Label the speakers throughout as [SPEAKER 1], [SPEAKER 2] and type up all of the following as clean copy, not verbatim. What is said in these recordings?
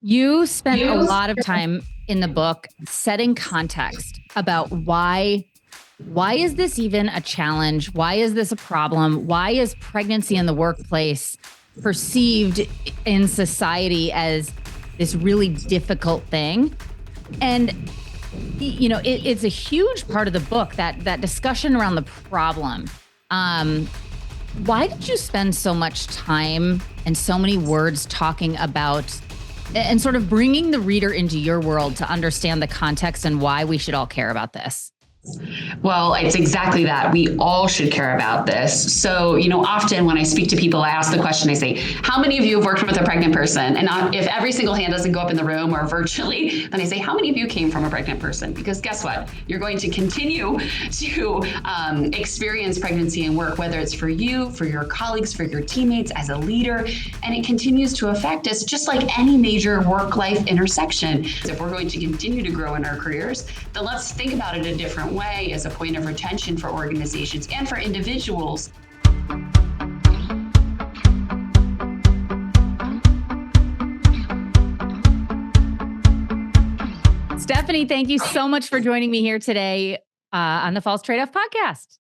[SPEAKER 1] You spent a lot of time in the book setting context about why is this even a challenge? Why is this a problem? Why is pregnancy in the workplace perceived in society as this really difficult thing? And it's a huge part of the book, that discussion around the problem. Why did you spend so much time and so many words talking about and sort of bringing the reader into your world to understand the context and why we should all care about this?
[SPEAKER 2] Well, it's exactly that. We all should care about this. So, often when I speak to people, I ask the question, I say, how many of you have worked with a pregnant person? And if every single hand doesn't go up in the room or virtually, then I say, how many of you came from a pregnant person? Because guess what? You're going to continue to experience pregnancy and work, whether it's for you, for your colleagues, for your teammates, as a leader, and it continues to affect us just like any major work-life intersection. If we're going to continue to grow in our careers, then let's think about it a different way as a point of retention for organizations and for individuals.
[SPEAKER 1] Stephanie, thank you so much for joining me here today on the False Tradeoff podcast.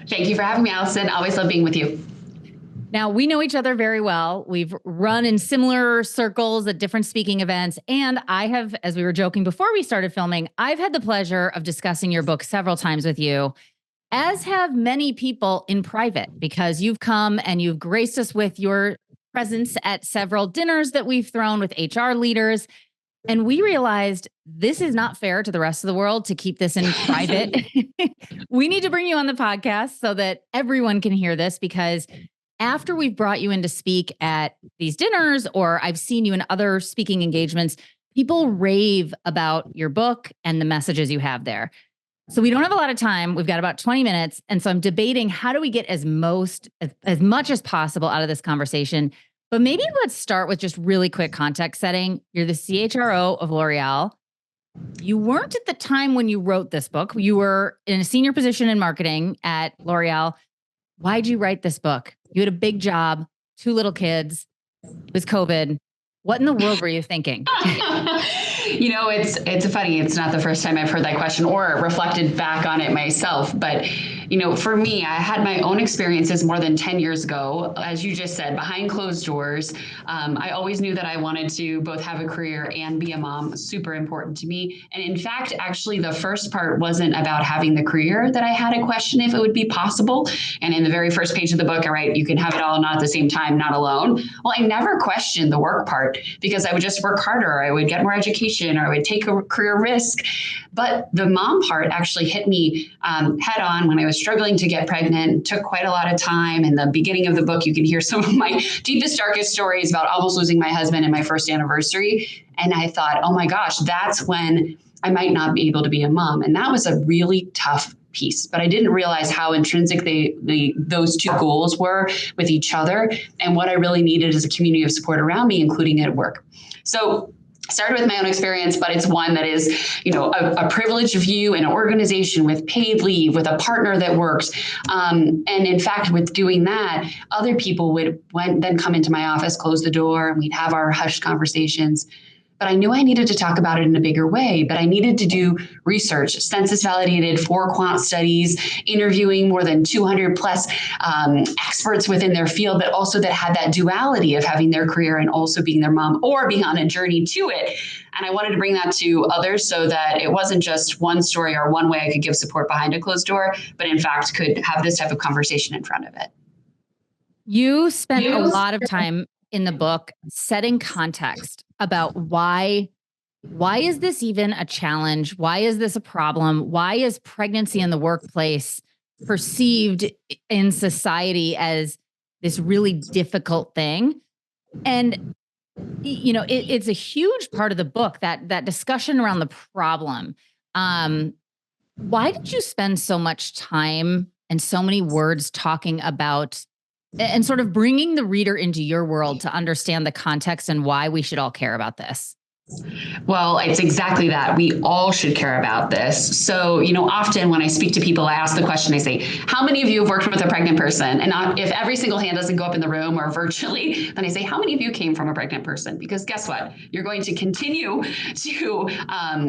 [SPEAKER 2] Thank you for having me, Allison. Always love being with you.
[SPEAKER 1] Now, we know each other very well. We've run in similar circles at different speaking events. And I have, as we were joking before we started filming, I've had the pleasure of discussing your book several times with you, as have many people in private, because you've come and you've graced us with your presence at several dinners that we've thrown with HR leaders. And we realized this is not fair to the rest of the world to keep this in private. We need to bring you on the podcast so that everyone can hear this, because after we've brought you in to speak at these dinners, or I've seen you in other speaking engagements, people rave about your book and the messages you have there. So we don't have a lot of time. We've got about 20 minutes. And so I'm debating, how do we get as much as possible out of this conversation? But maybe let's start with just really quick context setting. You're the CHRO of L'Oreal. You weren't at the time when you wrote this book. You were in a senior position in marketing at L'Oreal. Why'd you write this book? You had a big job, 2 little kids. It was COVID. What in the world were you thinking?
[SPEAKER 2] It's funny. It's not the first time I've heard that question or reflected back on it myself. But, for me, I had my own experiences more than 10 years ago. As you just said, behind closed doors. I always knew that I wanted to both have a career and be a mom. Super important to me. And in fact, actually, the first part wasn't about having the career that I had a question if it would be possible. And in the very first page of the book, I write, you can have it all, not at the same time, not alone. Well, I never questioned the work part, because I would just work harder. I would get more education, or I would take a career risk. But the mom part actually hit me head on when I was struggling to get pregnant. It took quite a lot of time. In the beginning of the book, you can hear some of my deepest, darkest stories about almost losing my husband in my first anniversary. And I thought, oh my gosh, that's when I might not be able to be a mom. And that was a really tough piece. But I didn't realize how intrinsic those two goals were with each other, and what I really needed is a community of support around me, including at work. So started with my own experience, but it's one that is, a privilege of you in an organization with paid leave, with a partner that works. And in fact, with doing that, other people would then come into my office, close the door, and we'd have our hushed conversations. But I knew I needed to talk about it in a bigger way, but I needed to do research, census validated 4 quant studies, interviewing more than 200 plus experts within their field, but also that had that duality of having their career and also being their mom or being on a journey to it. And I wanted to bring that to others so that it wasn't just one story or one way I could give support behind a closed door, but in fact could have this type of conversation in front of it.
[SPEAKER 1] You spent a lot of time in the book setting context about why is this even a challenge? Why is this a problem? Why is pregnancy in the workplace perceived in society as this really difficult thing? And, it's a huge part of the book, that discussion around the problem. Why did you spend so much time and so many words talking about and sort of bringing the reader into your world to understand the context and why we should all care about this?
[SPEAKER 2] Well, it's exactly that. We all should care about this. So, often when I speak to people, I ask the question, I say, how many of you have worked with a pregnant person? And if every single hand doesn't go up in the room or virtually, then I say, how many of you came from a pregnant person? Because guess what? You're going to continue to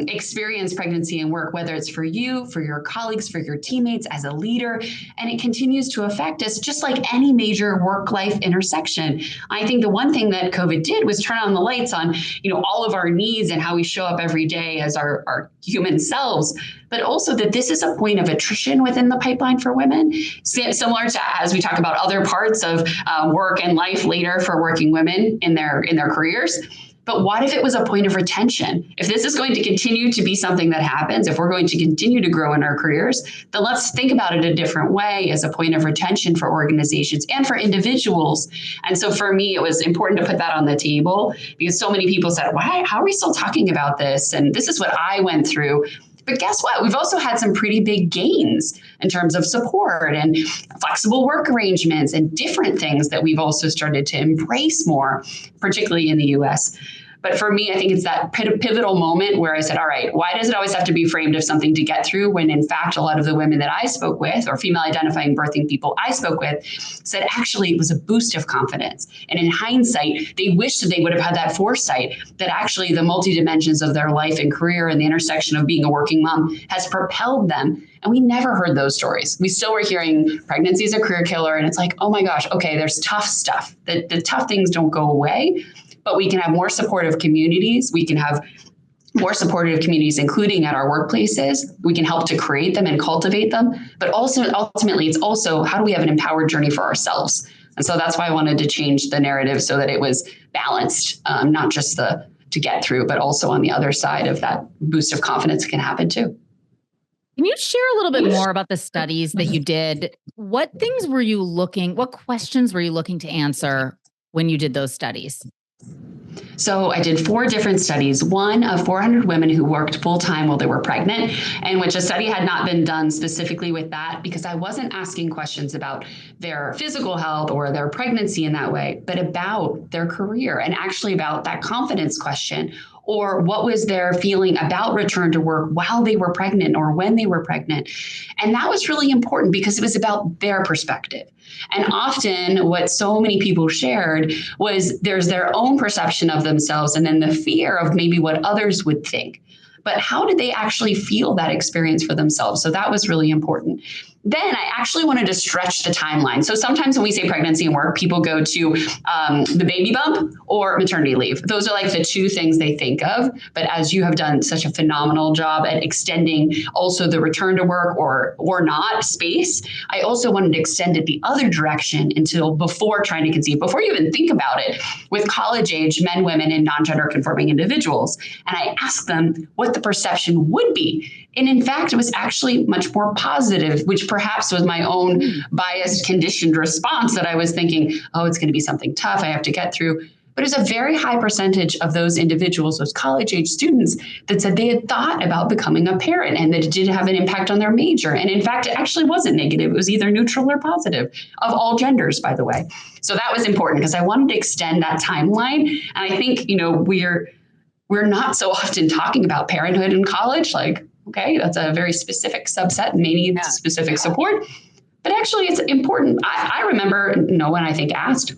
[SPEAKER 2] experience pregnancy and work, whether it's for you, for your colleagues, for your teammates, as a leader, and it continues to affect us just like any major work-life intersection. I think the one thing that COVID did was turn on the lights on, all of our needs and how we show up every day as our human selves, but also that this is a point of attrition within the pipeline for women, similar to as we talk about other parts of work and life later for working women in their careers. But what if it was a point of retention? If this is going to continue to be something that happens, if we're going to continue to grow in our careers, then let's think about it a different way as a point of retention for organizations and for individuals. And so for me, it was important to put that on the table because so many people said, why, how are we still talking about this? And this is what I went through. But guess what? We've also had some pretty big gains in terms of support and flexible work arrangements and different things that we've also started to embrace more, particularly in the US. But for me, I think it's that pivotal moment where I said, all right, why does it always have to be framed as something to get through when in fact, a lot of the women that I spoke with or female identifying birthing people I spoke with said, actually, it was a boost of confidence. And in hindsight, they wished that they would have had that foresight that actually the multi-dimensions of their life and career and the intersection of being a working mom has propelled them. And we never heard those stories. We still were hearing pregnancy is a career killer. And it's like, oh my gosh, okay, there's tough stuff. The tough things don't go away. But we can have more supportive communities. We can have more supportive communities, including at our workplaces. We can help to create them and cultivate them. But also, ultimately, it's also how do we have an empowered journey for ourselves? And so that's why I wanted to change the narrative so that it was balanced, not just to get through, but also on the other side of that boost of confidence can happen too.
[SPEAKER 1] Can you share a little bit more about the studies that you did? What questions were you looking to answer when you did those studies?
[SPEAKER 2] So I did 4 different studies, one of 400 women who worked full-time while they were pregnant, in which a study had not been done specifically with that because I wasn't asking questions about their physical health or their pregnancy in that way, but about their career and actually about that confidence question or what was their feeling about return to work while they were pregnant or when they were pregnant. And that was really important because it was about their perspective. And often what so many people shared was there's their own perception of themselves and then the fear of maybe what others would think. But how did they actually feel that experience for themselves? So that was really important. Then I actually wanted to stretch the timeline. So sometimes when we say pregnancy and work, people go to the baby bump or maternity leave. Those are like the 2 things they think of. But as you have done such a phenomenal job at extending also the return to work or not space, I also wanted to extend it the other direction until before trying to conceive, before you even think about it, with college age men, women, and non-gender conforming individuals. And I asked them what the perception would be. And in fact, it was actually much more positive, which perhaps was my own biased, conditioned response that I was thinking, oh, it's going to be something tough I have to get through. But it was a very high percentage of those individuals, those college age students, that said they had thought about becoming a parent and that it did have an impact on their major. And in fact, it actually wasn't negative. It was either neutral or positive of all genders, by the way. So that was important because I wanted to extend that timeline. And I think, we're not so often talking about parenthood in college. Like, okay, that's a very specific subset and may need specific support. But actually, it's important. I remember, no one I think asked,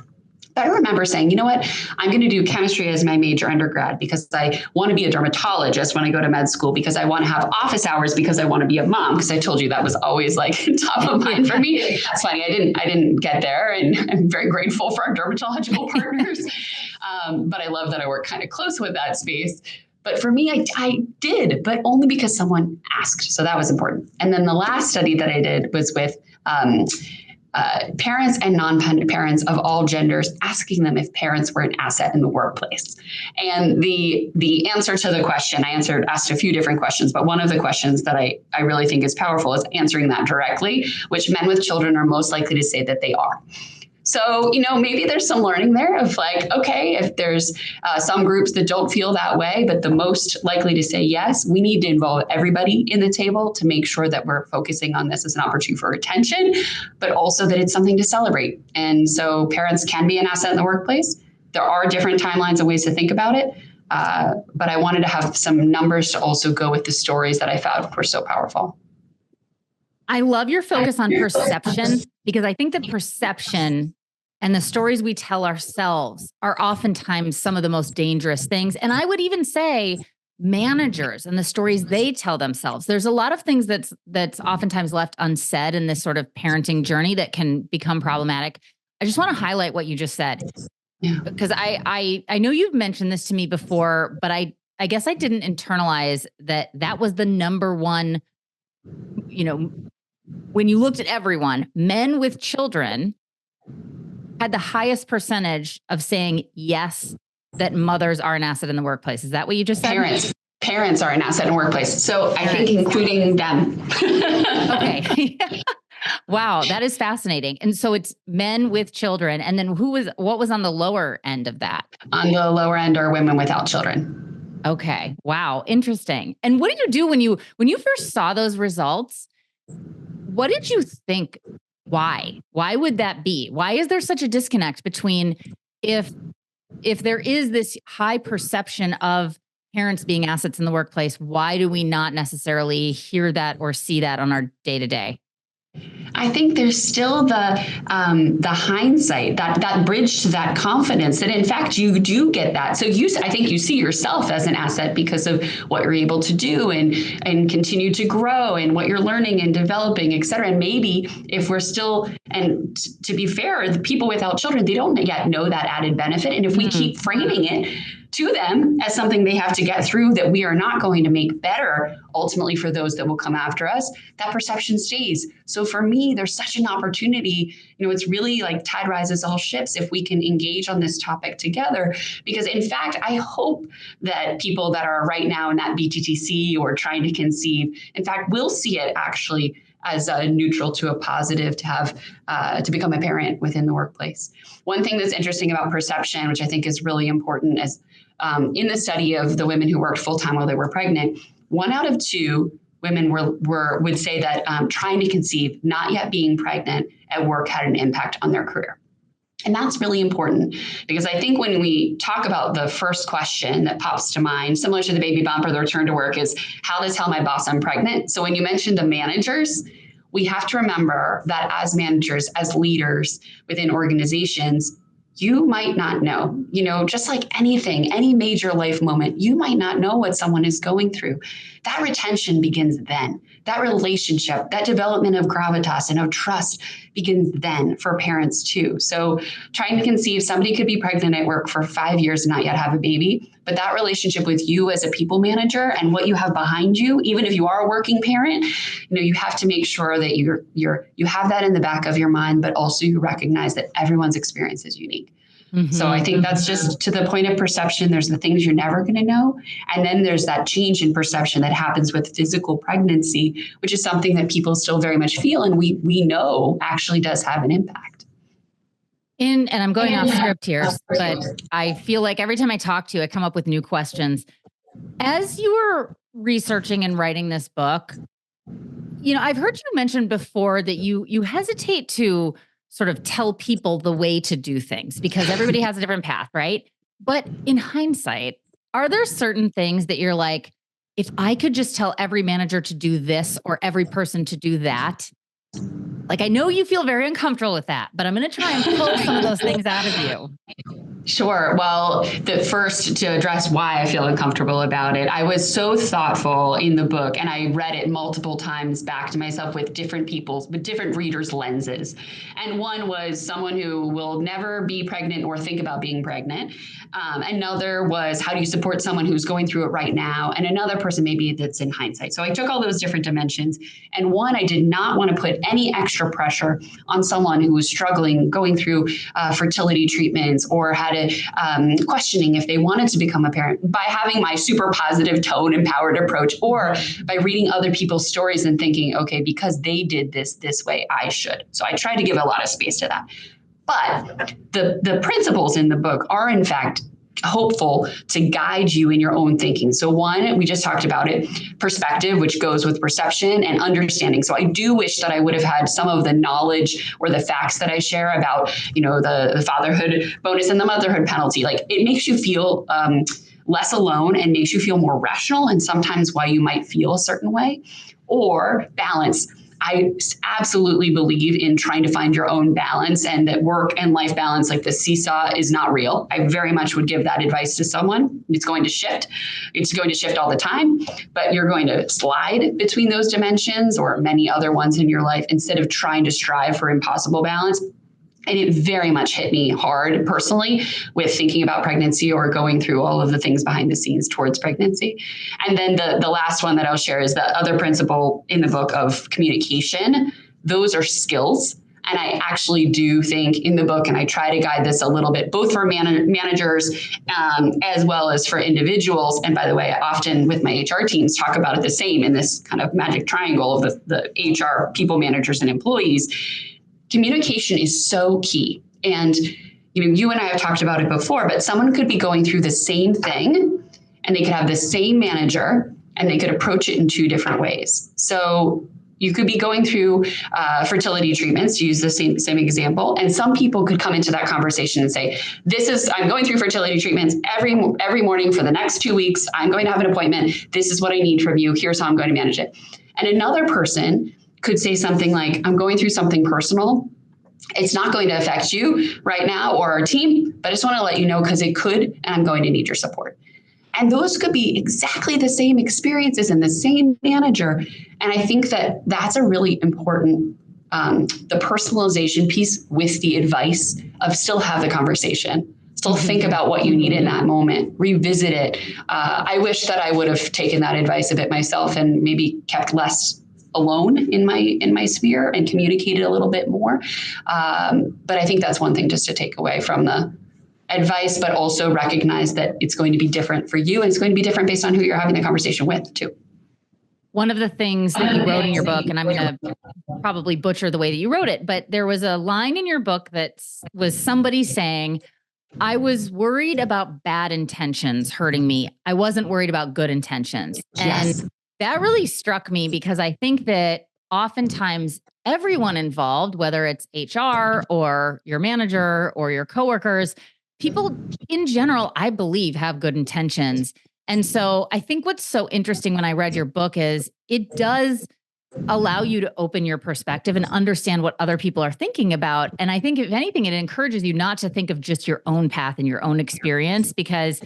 [SPEAKER 2] but I remember saying, you know what, I'm going to do chemistry as my major undergrad because I want to be a dermatologist when I go to med school, because I want to have office hours, because I want to be a mom, because I told you that was always like top of mind for me. It's funny, I didn't get there, and I'm very grateful for our dermatological partners. But I love that I work kind of close with that space. But for me, I did, but only because someone asked. So that was important. And then the last study that I did was with parents and non-parents of all genders, asking them if parents were an asset in the workplace. And the answer to the question, I asked a few different questions, but one of the questions that I really think is powerful is answering that directly, which men with children are most likely to say that they are. So, maybe there's some learning there of like, okay, if there's some groups that don't feel that way, but the most likely to say yes, we need to involve everybody in the table to make sure that we're focusing on this as an opportunity for attention, but also that it's something to celebrate. And so parents can be an asset in the workplace. There are different timelines and ways to think about it. But I wanted to have some numbers to also go with the stories that I found were so powerful.
[SPEAKER 1] I love your focus on perception, because I think that perception and the stories we tell ourselves are oftentimes some of the most dangerous things. And I would even say managers and the stories they tell themselves. There's a lot of things that's oftentimes left unsaid in this sort of parenting journey that can become problematic. I just want to highlight what you just said. Yeah. Because I know you've mentioned this to me before, but I guess I didn't internalize that was the number one, when you looked at everyone, men with children had the highest percentage of saying yes, that mothers are an asset in the workplace. Is that what you just said?
[SPEAKER 2] Parents are an asset in the workplace. So I think including them.
[SPEAKER 1] Okay. Wow, that is fascinating. And so it's men with children. And then what was on the lower end of that?
[SPEAKER 2] On the lower end are women without children.
[SPEAKER 1] Okay. Wow. Interesting. And what did you do when you first saw those results? What did you think? Why? Why would that be? Why is there such a disconnect between if there is this high perception of parents being assets in the workplace, why do we not necessarily hear that or see that on our day-to-day?
[SPEAKER 2] I think there's still the hindsight, that bridge to that confidence that in fact you do get that. So I think you see yourself as an asset because of what you're able to do and continue to grow and what you're learning and developing, et cetera. And maybe if we're still, and to be fair, the people without children, they don't yet know that added benefit. And if we keep framing it to them as something they have to get through that we are not going to make better ultimately for those that will come after us, that perception stays. So for me, there's such an opportunity. It's really like tide rises all ships if we can engage on this topic together. Because in fact, I hope that people that are right now in that BTTC or trying to conceive, in fact, will see it actually as a neutral to a positive to have to become a parent within the workplace. One thing that's interesting about perception, which I think is really important, is in the study of the women who worked full-time while they were pregnant, 1 out of 2 women would say that trying to conceive, not yet being pregnant at work, had an impact on their career. And that's really important because I think when we talk about the first question that pops to mind, similar to the baby bump or the return to work, is how to tell my boss I'm pregnant. So when you mentioned the managers, we have to remember that as managers, as leaders within organizations, you might not know, just like anything, any major life moment, you might not know what someone is going through. That retention begins then. That relationship, that development of gravitas and of trust begins then for parents too. So trying to conceive, somebody could be pregnant at work for 5 years and not yet have a baby, but that relationship with you as a people manager and what you have behind you, even if you are a working parent, you have to make sure that you have that in the back of your mind, but also you recognize that everyone's experience is unique. Mm-hmm. So I think that's just to the point of perception. There's the things you're never going to know. And then there's that change in perception that happens with physical pregnancy, which is something that people still very much feel. And we know actually does have an impact.
[SPEAKER 1] And I'm going off script here, but I feel like every time I talk to you, I come up with new questions. As you were researching and writing this book, I've heard you mention before that you hesitate to sort of tell people the way to do things because everybody has a different path, right? But in hindsight, are there certain things that you're like, if I could just tell every manager to do this or every person to do that, like I know you feel very uncomfortable with that, but I'm going to try and pull some of those things out of you.
[SPEAKER 2] Sure. Well, first to address why I feel uncomfortable about it, I was so thoughtful in the book and I read it multiple times back to myself with different readers' lenses. And one was someone who will never be pregnant or think about being pregnant. Another was how do you support someone who's going through it right now? And another person maybe that's in hindsight. So I took all those different dimensions. And one, I did not want to put any extra pressure on someone who was struggling, going through fertility treatments or had a questioning if they wanted to become a parent by having my super positive tone empowered approach or by reading other people's stories and thinking, okay, because they did this way, I should. So I tried to give a lot of space to that. But the principles in the book are in fact hopeful to guide you in your own thinking. So one, we just talked about it, perspective, which goes with perception and understanding. So I do wish that I would have had some of the knowledge or the facts that I share about, the fatherhood bonus and the motherhood penalty. Like it makes you feel less alone and makes you feel more rational and sometimes why you might feel a certain way. Or balance. I absolutely believe in trying to find your own balance, and that work and life balance, like the seesaw, is not real. I very much would give that advice to someone. It's going to shift. It's going to shift all the time, but you're going to slide between those dimensions or many other ones in your life instead of trying to strive for impossible balance. And it very much hit me hard personally with thinking about pregnancy or going through all of the things behind the scenes towards pregnancy. And then the last one that I'll share is the other principle in the book of communication. Those are skills. And I actually do think in the book, and I try to guide this a little bit, both for managers as well as for individuals. And by the way, I often with my HR teams talk about it the same in this kind of magic triangle of the HR people managers and employees. Communication is so key. And you and I have talked about it before, but someone could be going through the same thing and they could have the same manager and they could approach it in two different ways. So you could be going through fertility treatments, to use the same example, and some people could come into that conversation and say, I'm going through fertility treatments every morning for the next 2 weeks. I'm going to have an appointment. This is what I need from you. Here's how I'm going to manage it. And another person could say something like, I'm going through something personal. It's not going to affect you right now or our team, but I just want to let you know because it could, and I'm going to need your support. And those could be exactly the same experiences and the same manager. And I think that that's a really important, the personalization piece with the advice of still have the conversation. Still think about what you need in that moment, revisit it. I wish that I would have taken that advice a bit myself and maybe kept less alone in my sphere and communicated a little bit more. But I think that's one thing just to take away from the advice, but also recognize that it's going to be different for you and it's going to be different based on who you're having the conversation with too.
[SPEAKER 1] One of the things that you wrote in your book, and I'm going to probably butcher the way that you wrote it, but there was a line in your book that was somebody saying, I was worried about bad intentions hurting me. I wasn't worried about good intentions.
[SPEAKER 2] Yes.
[SPEAKER 1] And that really struck me because I think that oftentimes everyone involved, whether it's HR or your manager or your coworkers, people in general, I believe, have good intentions. And so I think what's so interesting when I read your book is it does allow you to open your perspective and understand what other people are thinking about. And I think if anything, it encourages you not to think of just your own path and your own experience, because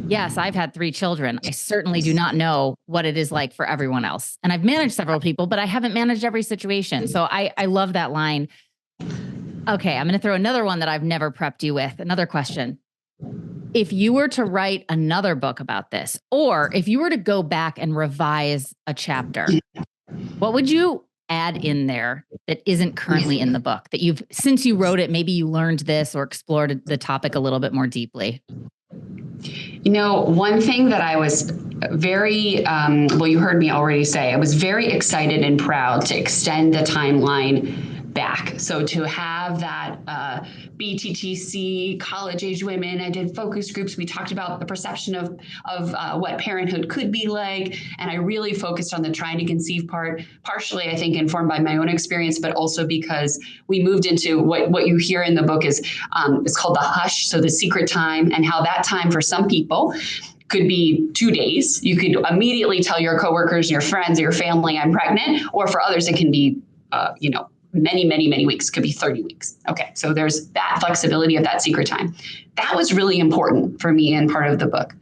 [SPEAKER 1] yes, I've had 3 children. I certainly do not know what it is like for everyone else. And I've managed several people, but I haven't managed every situation. So I love that line. Okay, I'm going to throw another one that I've never prepped you with. Another question. If you were to write another book about this, or if you were to go back and revise a chapter, what would you add in there that isn't currently in the book that since you wrote it, maybe you learned this or explored the topic a little bit more deeply?
[SPEAKER 2] One thing that I was very, you heard me already say, I was very excited and proud to extend the timeline back. So to have that BTTC, college-age women, I did focus groups. We talked about the perception of what parenthood could be like. And I really focused on the trying to conceive part, partially, I think, informed by my own experience, but also because we moved into what you hear in the book is it's called the hush, so the secret time, and how that time for some people could be 2 days. You could immediately tell your coworkers, your friends, your family, I'm pregnant, or for others, it can be, many, many, many weeks, could be 30 weeks. Okay, so there's that flexibility of that secret time. That was really important for me and part of the book.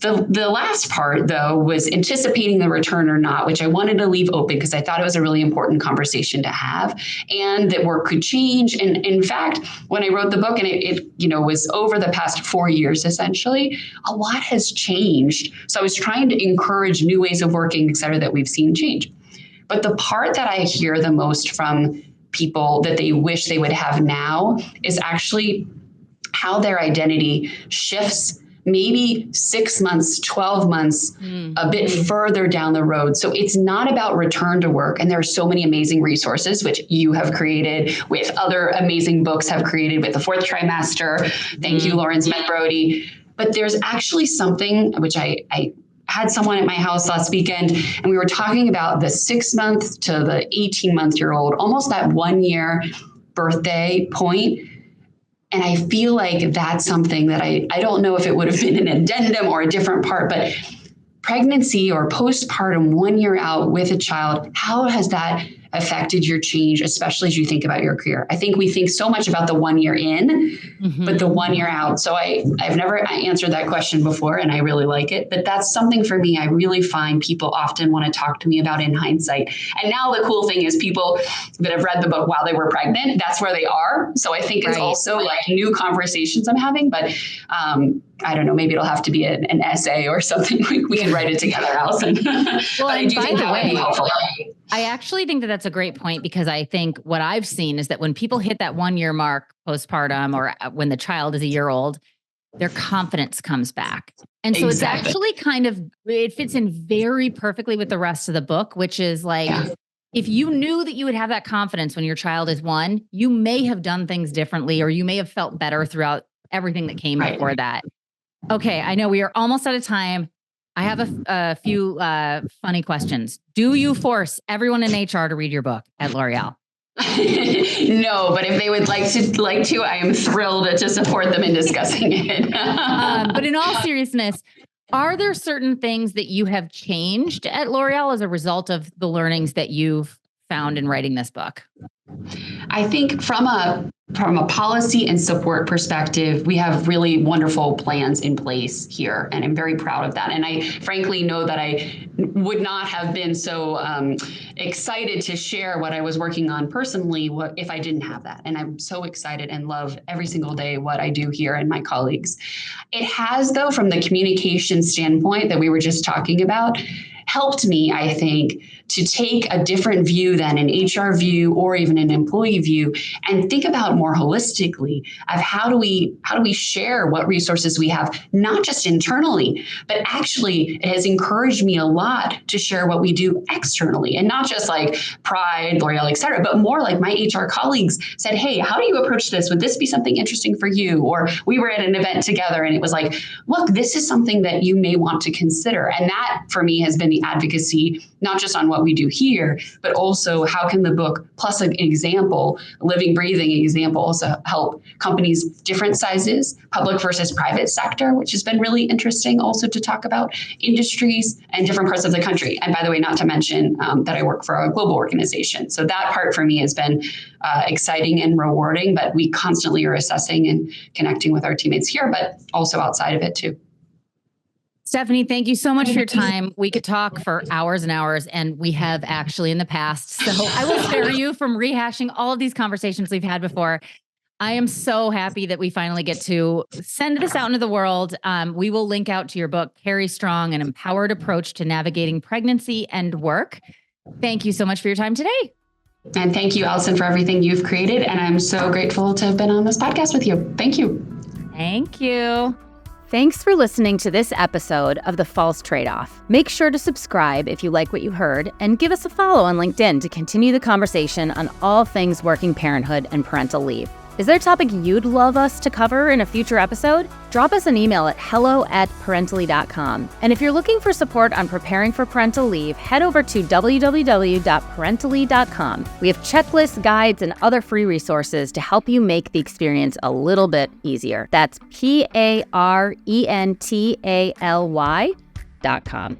[SPEAKER 2] The last part, though, was anticipating the return or not, which I wanted to leave open because I thought it was a really important conversation to have, and that work could change. And in fact, when I wrote the book, and it was over the past 4 years, essentially, a lot has changed. So I was trying to encourage new ways of working, et cetera, that we've seen change. But the part that I hear the most from people that they wish they would have now is actually how their identity shifts maybe 6 months, 12 months, a bit further down the road. So it's not about return to work. And there are so many amazing resources, which you have created, with other amazing books have created with the 4th trimester. Thank you, Lauren Smith-Brody. But there's actually something which I had someone at my house last weekend, and we were talking about the 6 month to the 18-month-year-old, almost that 1 year birthday point. And I feel like that's something that I don't know if it would have been an addendum or a different part, but pregnancy or postpartum 1 year out with a child, how has that affected your change, especially as you think about your career? I think we think so much about the 1 year in, but the 1 year out. So I've never answered that question before, and I really like it. But that's something for me, I really find people often want to talk to me about in hindsight. And now the cool thing is people that have read the book while they were pregnant, that's where they are. So I think it's also like new conversations I'm having, but I don't know, maybe it'll have to be an essay or something. We can write it together, Allison.
[SPEAKER 1] Well,
[SPEAKER 2] but I do think that would be helpful.
[SPEAKER 1] I actually think that that's a great point, because I think what I've seen is that when people hit that 1 year mark postpartum, or when the child is a year old, their confidence comes back. And so It's actually it fits in very perfectly with the rest of the book, which is like, if you knew that you would have that confidence when your child is 1, you may have done things differently, or you may have felt better throughout everything that came before that. Okay, I know we are almost out of time. I have a few funny questions. Do you force everyone in HR to read your book at L'Oreal?
[SPEAKER 2] No, but if they would like to, I am thrilled to support them in discussing it.
[SPEAKER 1] But in all seriousness, are there certain things that you have changed at L'Oreal as a result of the learnings that you've found in writing this book?
[SPEAKER 2] I think from a policy and support perspective, we have really wonderful plans in place here, and I'm very proud of that. And I frankly know that I would not have been so excited to share what I was working on personally if I didn't have that. And I'm so excited and love every single day what I do here and my colleagues. It has, though, from the communication standpoint that we were just talking about, helped me, I think, to take a different view than an HR view or even an employee view, and think about more holistically of how do we share what resources we have, not just internally, but actually it has encouraged me a lot to share what we do externally, and not just like Pride, L'Oreal, et cetera, but more like my HR colleagues said, hey, how do you approach this? Would this be something interesting for you? Or we were at an event together and it was like, look, this is something that you may want to consider. And that for me has been the advocacy, not just on what we do here, but also how can the book plus an example, a living, breathing example, also help companies different sizes, public versus private sector, which has been really interesting also to talk about, industries and different parts of the country. And by the way, not to mention that I work for a global organization. So that part for me has been exciting and rewarding, but we constantly are assessing and connecting with our teammates here, but also outside of it too.
[SPEAKER 1] Stephanie, thank you so much for your time. We could talk for hours and hours, and we have actually in the past. So I will spare you from rehashing all of these conversations we've had before. I am so happy that we finally get to send this out into the world. We will link out to your book, Carry Strong, An Empowered Approach to Navigating Pregnancy and Work. Thank you so much for your time today.
[SPEAKER 2] And thank you, Allison, for everything you've created. And I'm so grateful to have been on this podcast with you. Thank you.
[SPEAKER 1] Thank you. Thanks for listening to this episode of The False Tradeoff. Make sure to subscribe if you like what you heard, and give us a follow on LinkedIn to continue the conversation on all things working parenthood and parental leave. Is there a topic you'd love us to cover in a future episode? Drop us an email at hello@parentally.com. And if you're looking for support on preparing for parental leave, head over to www.parentally.com. We have checklists, guides, and other free resources to help you make the experience a little bit easier. That's PARENTALY.com.